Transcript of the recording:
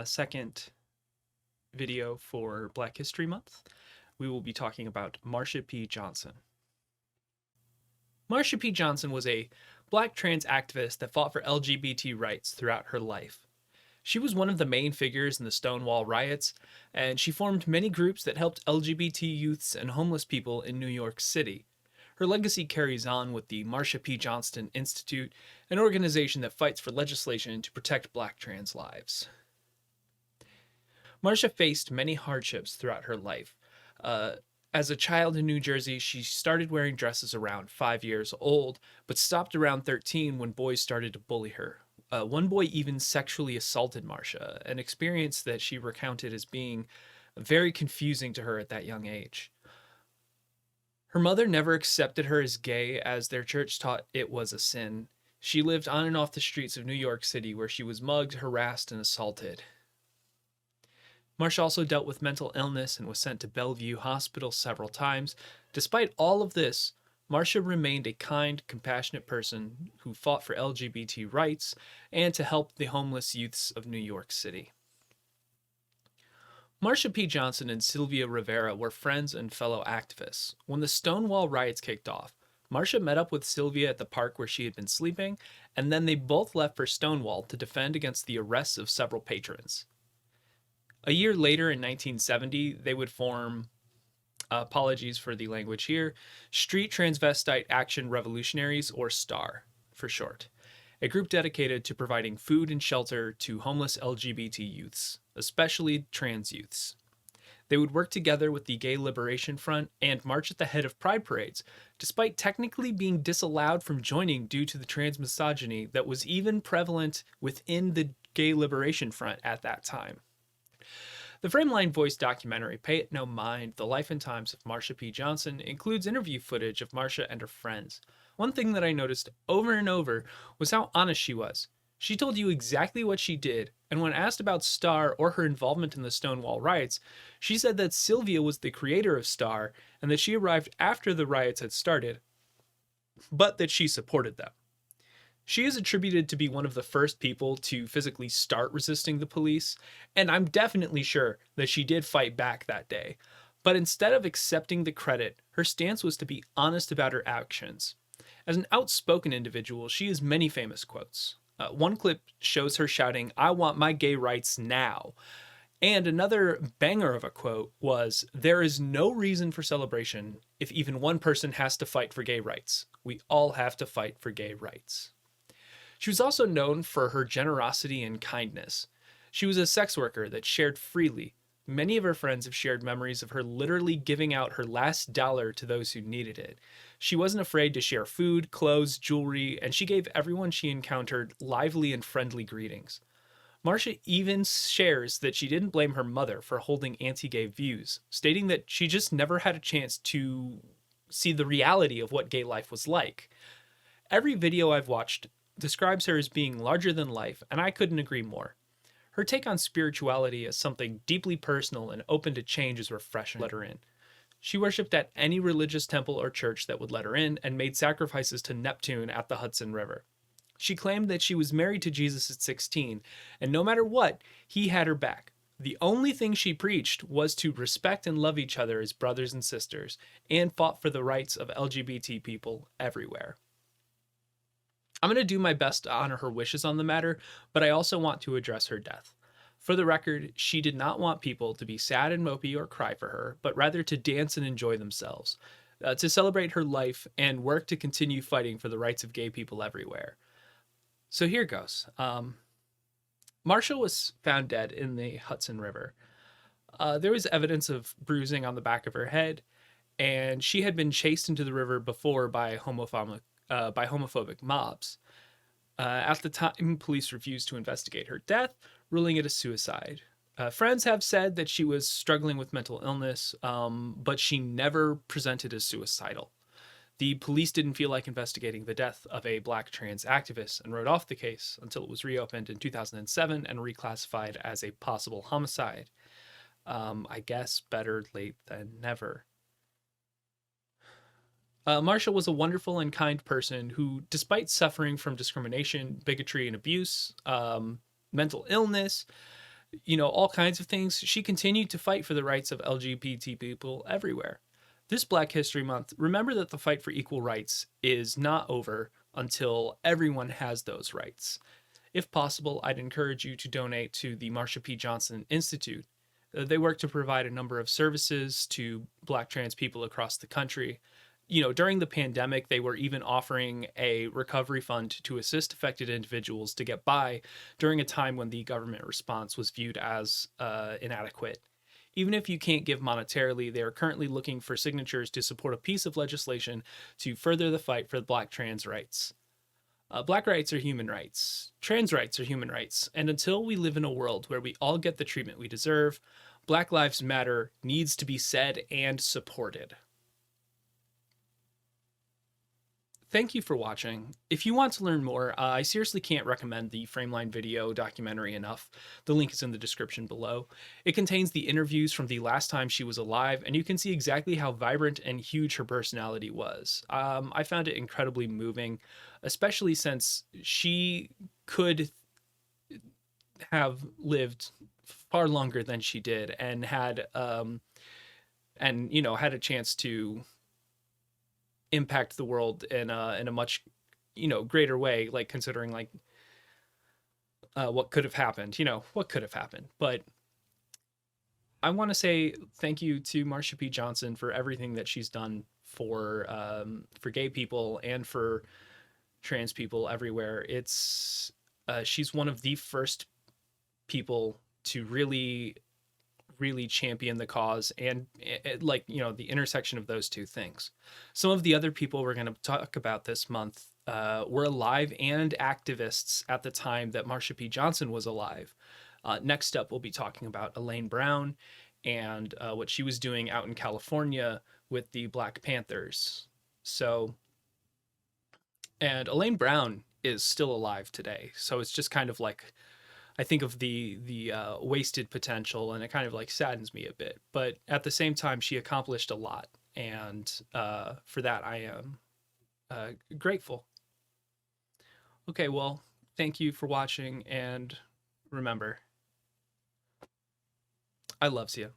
second video for Black History Month. We will be talking about Marsha P. Johnson. Marsha P. Johnson was a black trans activist that fought for LGBT rights throughout her life. She was one of the main figures in the Stonewall riots, and she formed many groups that helped LGBT youths and homeless people in New York City. Her legacy carries on with the Marsha P. Johnson Institute, an organization that fights for legislation to protect black trans lives. Marsha faced many hardships throughout her life. As a child in New Jersey, she started wearing dresses around 5 years old, but stopped around 13 when boys started to bully her. One boy even sexually assaulted Marsha, an experience that she recounted as being very confusing to her at that young age. Her mother never accepted her as gay, as their church taught it was a sin. She lived on and off the streets of New York City, where she was mugged, harassed, and assaulted. Marsha also dealt with mental illness and was sent to Bellevue Hospital several times. Despite all of this, Marsha remained a kind, compassionate person who fought for LGBT rights and to help the homeless youths of New York City. Marsha P. Johnson and Sylvia Rivera were friends and fellow activists. When the Stonewall riots kicked off, Marsha met up with Sylvia at the park where she had been sleeping, and then they both left for Stonewall to defend against the arrests of several patrons. A year later, in 1970, they would form, apologies for the language here, Street Transvestite Action Revolutionaries, or STAR for short, a group dedicated to providing food and shelter to homeless LGBT youths, especially trans youths. They would work together with the Gay Liberation Front and march at the head of pride parades, despite technically being disallowed from joining due to the trans misogyny that was even prevalent within the Gay Liberation Front at that time. The Frameline Voice documentary, Pay It No Mind, The Life and Times of Marsha P. Johnson, includes interview footage of Marsha and her friends. One thing that I noticed over and over was how honest she was. She told you exactly what she did, and when asked about STAR or her involvement in the Stonewall riots, she said that Sylvia was the creator of STAR and that she arrived after the riots had started, but that she supported them. She is attributed to be one of the first people to physically start resisting the police, and I'm definitely sure that she did fight back that day. But instead of accepting the credit, her stance was to be honest about her actions. As an outspoken individual, she has many famous quotes. One clip shows her shouting, "I want my gay rights now." And another banger of a quote was, "There is no reason for celebration if even one person has to fight for gay rights. We all have to fight for gay rights." She was also known for her generosity and kindness. She was a sex worker that shared freely. Many of her friends have shared memories of her literally giving out her last dollar to those who needed it. She wasn't afraid to share food, clothes, jewelry, and she gave everyone she encountered lively and friendly greetings. Marsha even shares that she didn't blame her mother for holding anti-gay views, stating that she just never had a chance to see the reality of what gay life was like. Every video I've watched describes her as being larger than life, and I couldn't agree more. Her take on spirituality as something deeply personal and open to change is refreshing. Let her in. She worshipped at any religious temple or church that would let her in and made sacrifices to Neptune at the Hudson River. She claimed that she was married to Jesus at 16, and no matter what, he had her back. The only thing she preached was to respect and love each other as brothers and sisters, and fought for the rights of LGBT people everywhere. I'm going to do my best to honor her wishes on the matter, but I also want to address her death. For the record, she did not want people to be sad and mopey or cry for her, but rather to dance and enjoy themselves, to celebrate her life and work to continue fighting for the rights of gay people everywhere. So here goes. Marsha was found dead in the Hudson River. There was evidence of bruising on the back of her head, and she had been chased into the river before by homophobic mobs. At the time, police refused to investigate her death, ruling it a suicide. Friends have said that she was struggling with mental illness, but she never presented as suicidal. The police didn't feel like investigating the death of a black trans activist and wrote off the case until it was reopened in 2007 and reclassified as a possible homicide. I guess better late than never. Marsha was a wonderful and kind person who, despite suffering from discrimination, bigotry, and abuse, mental illness, all kinds of things. She continued to fight for the rights of LGBT people everywhere. This Black History Month, remember that the fight for equal rights is not over until everyone has those rights. If possible, I'd encourage you to donate to the Marsha P. Johnson Institute. They work to provide a number of services to Black trans people across the country. During the pandemic, they were even offering a recovery fund to assist affected individuals to get by during a time when the government response was viewed as inadequate. Even if you can't give monetarily, they are currently looking for signatures to support a piece of legislation to further the fight for Black trans rights. Black rights are human rights. Trans rights are human rights. And until we live in a world where we all get the treatment we deserve, Black Lives Matter needs to be said and supported. Thank you for watching. If you want to learn more, I seriously can't recommend the Frameline video documentary enough. The link is in the description below. It contains the interviews from the last time she was alive, and you can see exactly how vibrant and huge her personality was. I found it incredibly moving, especially since she could have lived far longer than she did and had had a chance to impact the world in a much greater way, like considering like what could have happened. What could have happened. But I want to say thank you to Marsha P. Johnson for everything that she's done for gay people and for trans people everywhere. It's she's one of the first people to really champion the cause, and the intersection of those two things. Some of the other people we're going to talk about this month were alive and activists at the time that Marsha P. Johnson was alive. Next up, we'll be talking about Elaine Brown and what she was doing out in California with the Black Panthers. And Elaine Brown is still alive today, so it's just kind of like, I think of the wasted potential, and it kind of like saddens me a bit. But at the same time, she accomplished a lot, and for that I am grateful. Okay, well, thank you for watching, and remember, I loves you.